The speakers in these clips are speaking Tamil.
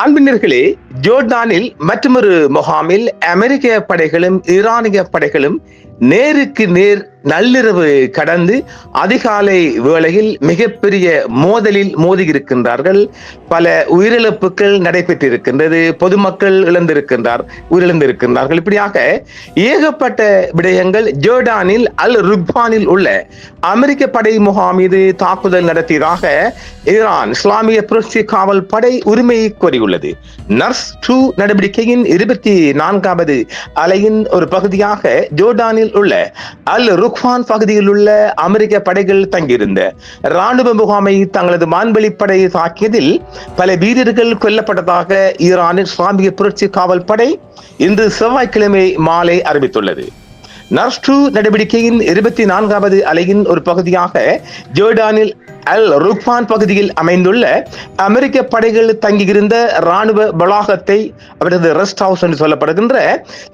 அன்பினர்களே, ஜோர்டானில் மற்றொரு முகாமில் அமெரிக்க படைகளும் ஈரானிய படைகளும் நேருக்கு நேர் நள்ளிரவு கடந்து அதிகாலை வேளையில் மிகப்பெரிய மோதலில் மோதியிருக்கின்றார்கள். பல உயிரிழப்புகள் நடைபெற்றிருக்கின்றது. பொதுமக்கள் உயிரிழந்திருக்கின்றார்கள். இப்படியாக ஏகப்பட்ட விடயங்கள். ஜோர்டானில் அல் ருக்பானில் உள்ள அமெரிக்க படை முகாம் மீது தாக்குதல் நடத்தியதாக ஈரான் இஸ்லாமிய புரட்சி காவல் படை உரிமை கோரியுள்ளது. நர்ஸ் 2 நடவடிக்கையின் 24வது அலையின் ஒரு பகுதியாக ஜோர்டானில் உள்ள அல் ருக்பான் பகுதியில் உள்ள அமெரிக்க படைகள் தங்கியிருந்த ராணுவ முகாமை தங்களது வான்வெளி படை தாக்கியதில் பல வீரர்கள் கொல்லப்பட்டதாக ஈரான் இஸ்லாமிய புரட்சி காவல் படை இன்று செவ்வாய்க்கிழமை மாலை அறிவித்துள்ளது. நர்ஸ் 2 நடவடிக்கையின் 24வது அலையின் ஒரு பகுதியாக ஜோர்டானில் அல் ருக்பான் பகுதியில் அமைந்துள்ள அமெரிக்க படைகள் தங்கியிருந்த ராணுவ வளாகத்தை அவரது ரெஸ்ட் ஹவுஸ் என்று சொல்லப்படுகின்ற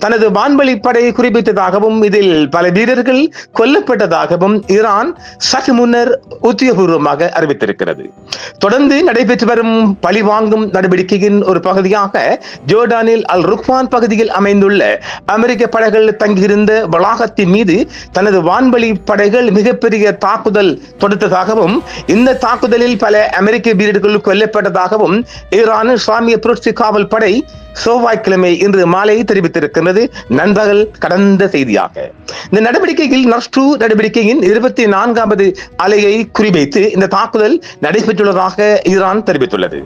தனது வான்வெளி படை குறிப்பிட்டதாகவும் இதில் பல வீரர்கள் கொல்லப்பட்டதாகவும் ஈரான் சற்று முன்னர் உத்தியோகபூர்வமாக அறிவித்திருக்கிறது. தொடர்ந்து நடைபெற்று வரும் பழிவாங்கும் நடவடிக்கையின் ஒரு பகுதியாக ஜோர்டானில் அல் ருக்பான் பகுதியில் அமைந்துள்ள அமெரிக்க படைகள் தங்கியிருந்த வளாகத்தின் மீது தனது வான்வெளி படைகள் மிகப்பெரிய தாக்குதல் தொடுத்ததாகவும் இந்த தாக்குதலில் பல அமெரிக்க வீரர்கள் கொல்லப்பட்டதாகவும் ஈரான் இஸ்லாமிய புரட்சி காவல் படை செவ்வாய்க்கிழமை இன்று மாலை தெரிவித்திருக்கிறது. நண்பகல் கடந்த செய்தியாக இந்த நடவடிக்கையில் நர்ஸ் 2 நடவடிக்கையின் 24வது அலையை குறிவைத்து இந்த தாக்குதல் நடைபெற்றுள்ளதாக ஈரான் தெரிவித்துள்ளது.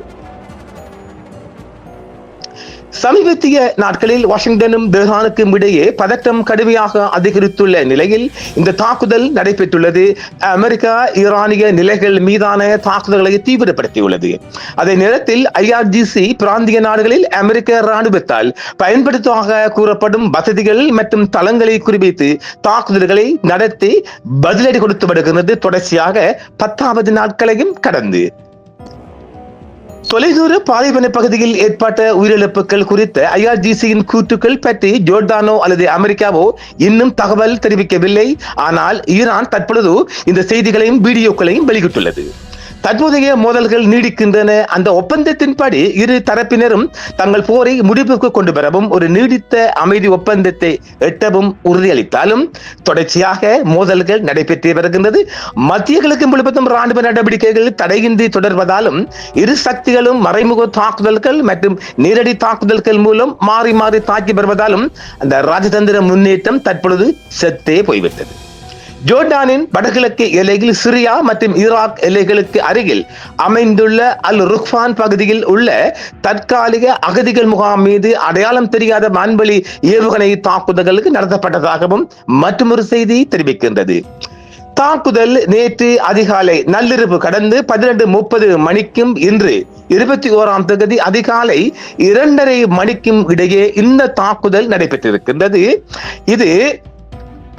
சமீபத்திய நாட்களில் வாஷிங்டனும் தெஹ்ரானுக்கும் இடையே பதட்டம் கடுமையாக அதிகரித்துள்ள நிலையில் இந்த தாக்குதல் நடைபெற்றுள்ளது. அமெரிக்கா ஈரானிய நிலைகள் மீதான தாக்குதல்களை தீவிரப்படுத்தியுள்ளது. அதே நேரத்தில் IRGC பிராந்திய நாடுகளில் அமெரிக்க ராணுவத்தால் பயன்படுத்துவதாக கூறப்படும் வசதிகள் மற்றும் தளங்களை குறிவைத்து தாக்குதல்களை நடத்தி பதிலடி கொடுத்து வருகிறது. தொடர்ச்சியாக 10வது நாட்களையும் கடந்து தொலைதூர பாலைவன பகுதியில் ஏற்பட்ட உயிரிழப்புகள் குறித்த IRGCயின் கூற்றுக்கள் பற்றி ஜோர்டானோ அல்லது அமெரிக்காவோ இன்னும் தகவல் தெரிவிக்கவில்லை. ஆனால் ஈரான் தற்பொழுது இந்த செய்திகளையும் வீடியோக்களையும் வெளியிட்டுள்ளது. தற்போதைய மோதல்கள் நீடிக்கின்றன. அந்த ஒப்பந்தத்தின்படி இரு தரப்பினரும் தங்கள் போரை முடிவுக்கு கொண்டு வரவும் ஒரு நீடித்த அமைதி ஒப்பந்தத்தை எட்டவும் உறுதியளித்தாலும் தொடர்ச்சியாக மோதல்கள் நடைபெற்று வருகின்றது. மத்திய கிழக்கு முழுவதும் ராணுவ நடவடிக்கைகள் தடையின்றி தொடர்வதாலும் இரு சக்திகளும் மறைமுக தாக்குதல்கள் மற்றும் நேரடி தாக்குதல்கள் மூலம் மாறி மாறி தாக்கி வருவதாலும் அந்த ராஜதந்திர முன்னேற்றம் தற்பொழுது செத்தே போய்விட்டது. ஜோர்டானின் வடகிழக்கு எல்லையில் சிரியா மற்றும் ஈராக் எல்லைகளுக்கு அருகில் அமைந்துள்ள அல் ருக்பான் பகுதியில் உள்ள தற்காலிக அகதிகள் முகாம் மீது அடையாளம் தெரியாத வான்வெளி ஏவுகணை தாக்குதல்களுக்கு நடத்தப்பட்டதாகவும் மற்றொரு செய்தி தெரிவிக்கின்றது. தாக்குதல் நேற்று அதிகாலை நள்ளிரவு கடந்து 12:30 மணிக்கும் இன்று 21ஆம் தேதி அதிகாலை 2:30 மணிக்கும் இடையே இந்த தாக்குதல் நடைபெற்றிருக்கின்றது. இது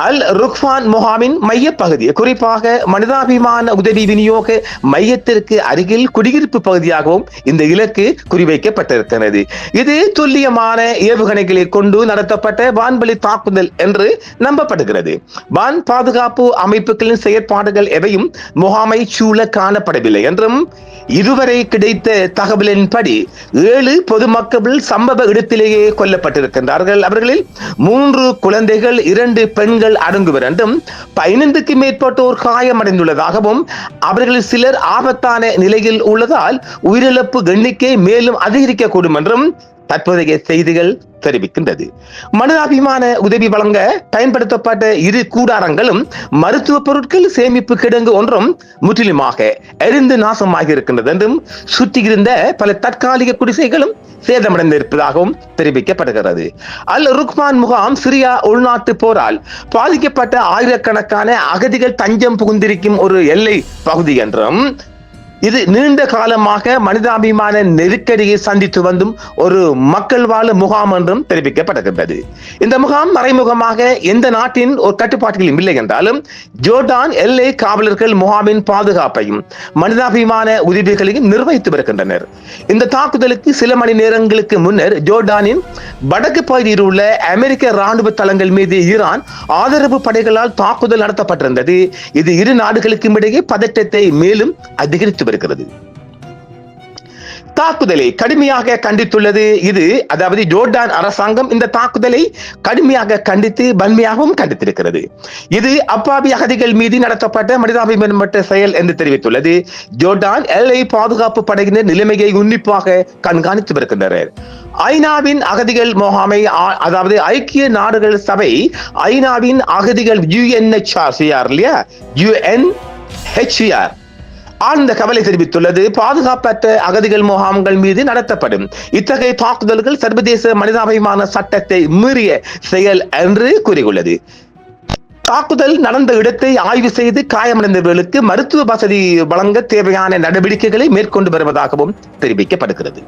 அல் ருக்பான் முகாமின் மையப்பகுதி, குறிப்பாக மனிதாபிமான உதவி விநியோக மையத்திற்கு அருகில் குடியிருப்பு பகுதியாகவும் இந்த இலக்கு குறிவைக்கப்பட்டிருக்கிறது. இது துல்லியமான ஏவுகணைகளை கொண்டு நடத்தப்பட்ட வான்வெளி தாக்குதல் என்று நம்பப்படுகிறது. வான் பாதுகாப்பு அமைப்புகளின் செயற்பாடுகள் எவையும் முகாமை சூழ காணப்படவில்லை என்றும் இதுவரை கிடைத்த தகவலின்படி 7 பொதுமக்கள் சம்பவ இடத்திலேயே கொல்லப்பட்டிருக்கின்றார்கள். அவர்களில் 3 குழந்தைகள், 2 பெண்கள் அடங்குவர் என்றும் 15க்கு மேற்பட்டோர் காயமடைந்துள்ளதாகவும் அவர்களில் சிலர் ஆபத்தான நிலையில் உள்ளதால் உயிரிழப்பு எண்ணிக்கை மேலும் அதிகரிக்கக்கூடும் என்றும் தற்போதைய செய்திகள் தெரிவிக்கின்றது. மனிதாபிமான உதவி வழங்க பயன்படுத்தப்பட்ட 2 கூடாரங்களும் மருத்துவ பொருட்கள் சேமிப்பு கிடங்கு ஒன்றும் முற்றிலுமாக எரிந்து நாசமாகி இருக்கின்றது என்றும் சுற்றியிருந்த பல தற்காலிக குடிசைகளும் சேதமடைந்திருப்பதாகவும் தெரிவிக்கப்படுகிறது. அல் ருக்பான் முகாம் சிரியா உள்நாட்டு போரால் பாதிக்கப்பட்ட ஆயிரக்கணக்கான அகதிகள் தஞ்சம் புகுந்திருக்கும் ஒரு எல்லை பகுதி என்றும் இது நீண்ட காலமாக மனிதாபிமான நெருக்கடியை சந்தித்து வந்தும் ஒரு மக்கள் வாழும் முகாம் என்றும் தெரிவிக்கப்படுகின்றது. இந்த முகாம் மறைமுகமாக எந்த நாட்டின் ஒரு கட்டுப்பாட்டிலும் இல்லை என்றாலும் ஜோர்டான் எல்லை காவலர்கள் முகாமின் பாதுகாப்பையும் மனிதாபிமான உதவிகளையும் நிர்வகித்து வருகின்றனர். இந்த தாக்குதலுக்கு சில மணி நேரங்களுக்கு முன்னர் ஜோர்டானின் வடக்கு பகுதியில் உள்ள அமெரிக்க ராணுவ தளங்கள் மீது ஈரான் ஆதரவு படைகளால் தாக்குதல் நடத்தப்பட்டிருந்தது. இது இரு நாடுகளுக்கும் இடையே பதற்றத்தை மேலும் அதிகரித்து வருகிறது. தாக்குதலை கடுமையாக கண்டித்துள்ளது. இது அதாவது ஜோர்டான் அரசாங்கம் இந்த தாக்குதலை கடுமையாக கண்டித்து வன்மையாகவும் கண்டித்திருக்கிறது. இது அப்பாவி அகதிகள் மீது நடத்தப்பட்ட மனிதாபிமானமற்ற செயல் என்று தெரிவித்துள்ளது. ஜோர்டான் எல்லை பாதுகாப்பு படையினர் நிலைமையை உன்னிப்பாக கண்காணித்து வருகின்றனர். ஐநாவின் அகதிகள் முகாமை அதாவது ஐக்கிய நாடுகள் சபை ஐநாவின் அகதிகள் UNHCR ஆழ்ந்த கவலை தெரிவித்துள்ளது. பாதுகாப்பற்ற அகதிகள் முகாம்கள் மீது நடத்தப்படும் இத்தகைய தாக்குதல்கள் சர்வதேச மனிதாபிமான சட்டத்தை மீறிய செயல் என்று கூறியுள்ளது. தாக்குதல் நடந்த இடத்தை ஆய்வு செய்து காயமடைந்தவர்களுக்கு மருத்துவ வசதி வழங்க தேவையான நடவடிக்கைகளை மேற்கொண்டு வருவதாகவும் தெரிவிக்கப்படுகிறது.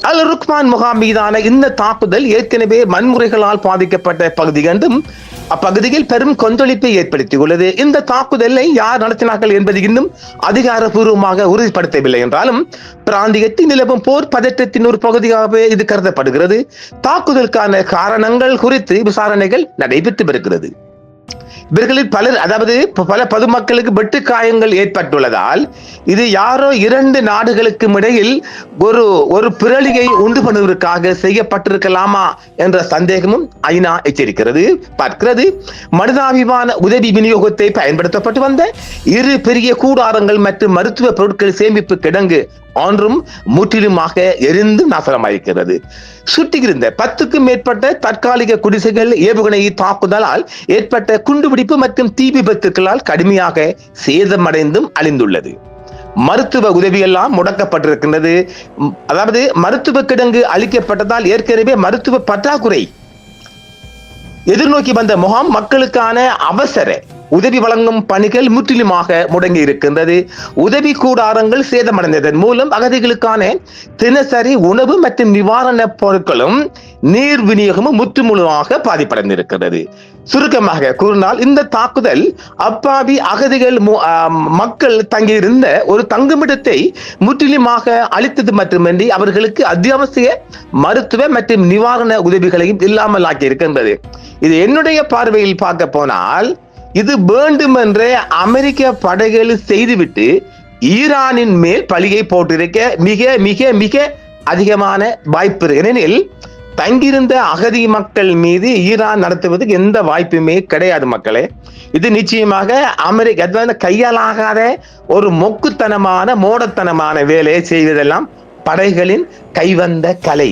அல் ருக்மான் முகாம் மீதான இந்த தாக்குதல் ஏற்கனவே வன்முறைகளால் பாதிக்கப்பட்ட பகுதி என்றும் அப்பகுதியில் பெரும் கொந்தளிப்பை ஏற்படுத்தியுள்ளது. இந்த தாக்குதலை யார் நடத்தினார்கள் என்பது இன்னும் அதிகாரப்பூர்வமாக உறுதிப்படுத்தவில்லை என்றாலும் பிராந்தியத்தில் நிலவும் போர் பதற்றத்தின் ஒரு பகுதியாகவே இது கருதப்படுகிறது. தாக்குதலுக்கான காரணங்கள் குறித்து விசாரணைகள் நடைபெற்று வருகிறது. இவர்களில் பலர் அதாவது பல பொதுமக்களுக்கு வெட்டு காயங்கள் ஏற்பட்டுள்ளதால் இது யாரோ இரண்டு நாடுகளுக்கும் இடையில் ஒரு பிறழியை உண்டு பண்ணுவதற்காக செய்யப்பட்டிருக்கலாமா என்ற சந்தேகமும் ஐநா எச்சரிக்கிறது பார்க்கிறது. மனிதாபிமான உதவி விநியோகத்தை பயன்படுத்தப்பட்டு வந்த இரு பெரிய கூடாரங்கள் மற்றும் மருத்துவ பொருட்கள் சேமிப்பு கிடங்கு ஒன்றும் முற்றிலுமாக எரிந்து நாசனமாயிருக்கிறது. சுற்றியிருந்த 10க்கும் மேற்பட்ட தற்காலிக குடிசைகள் ஏவுகணை தாக்குதலால் ஏற்பட்ட குண்டுபிடிப்பு மற்றும் தீ விபத்துக்களால் கடுமையாக சேதமடைந்தும் அழிந்துள்ளது. மருத்துவ உதவியெல்லாம் முடக்கப்பட்டிருக்கின்றது. அதாவது மருத்துவ கிடங்கு அளிக்கப்பட்டதால் ஏற்கனவே மருத்துவ பற்றாக்குறை எதிர்நோக்கி வந்த முகாம் மக்களுக்கான அவசர உதவி வழங்கும் பணிகள் முற்றிலுமாக முடங்கி இருக்கின்றது. உதவி கூடாரங்கள் சேதமடைந்ததன் மூலம் அகதிகளுக்கான தினசரி உணவு மற்றும் நிவாரண பொருட்களும் நீர் விநியோகமும் முற்றுமுழுதாக பாதிப்படைந்திருக்கிறது. சுருக்கமாக கூறினால் இந்த தாக்குதல் அப்பாவி அகதிகள் மக்கள் தங்கியிருந்த ஒரு தங்குமிடத்தை முற்றிலுமாக அளித்தது மட்டுமின்றி அவர்களுக்கு அத்தியாவசிய மருத்துவ மற்றும் நிவாரண உதவிகளையும் இல்லாமல் ஆக்கி இருக்கின்றது. இது என்னுடைய பார்வையில் பார்க்க போனால் இது வேண்டுமென்றே அமெரிக்க படைகள் செய்துவிட்டு ஈரானின் மேல் பழியை போட்டிருக்க மிக மிக மிக அதிகமான வாய்ப்பு. ஏனெனில் தங்கியிருந்த அகதி மக்கள் மீது ஈரான் நடத்துவதற்கு எந்த வாய்ப்புமே கிடையாது மக்களே. இது நிச்சயமாக அமெரிக்க கையாலாகாத ஒரு மொக்குத்தனமான மோடத்தனமான வேலையை செய்வதெல்லாம் படைகளின் கைவந்த கலை.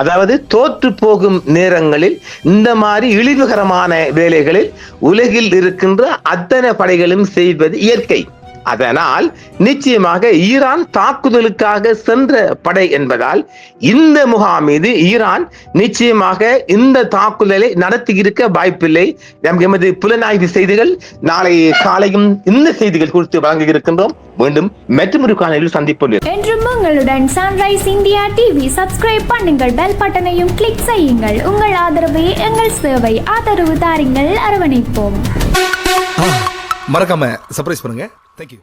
அதாவது தோற்று போகும் நேரங்களில் இந்த மாதிரி இழிவுகரமான வேலைகளில் உலகில் இருக்கின்ற அத்தனை படைகளும் செய்வது இயற்கை. அதனால் நிச்சயமாக ஈரான் தாக்குதலுக்காக சென்ற படை என்பதால் இந்த முகாம் மீது ஈரான் நிச்சயமாக இந்த தாக்குதலை நடத்தி இருக்க வாய்ப்பில்லை. எமது புலனாய்வு செய்திகள் நாளை காலையும் இந்த செய்திகள் குறித்து வழங்க இருக்கின்றோம். மீண்டும் மற்றொரு காணொளியில் சந்திப்போம். என்றும் உங்களுடன் சன்ரைஸ் இந்தியா டிவி சப்ஸ்கிரைப் பண்ணுங்கள், பெல் பட்டனையும் கிளிக் செய்யுங்கள். உங்கள் ஆதரவே எங்கள் சேவை. ஆதரவு தாருங்கள், அரவணைப்போம். மறக்காம சர்ப்ரைஸ் பண்ணுங்க. தேங்க்யூ.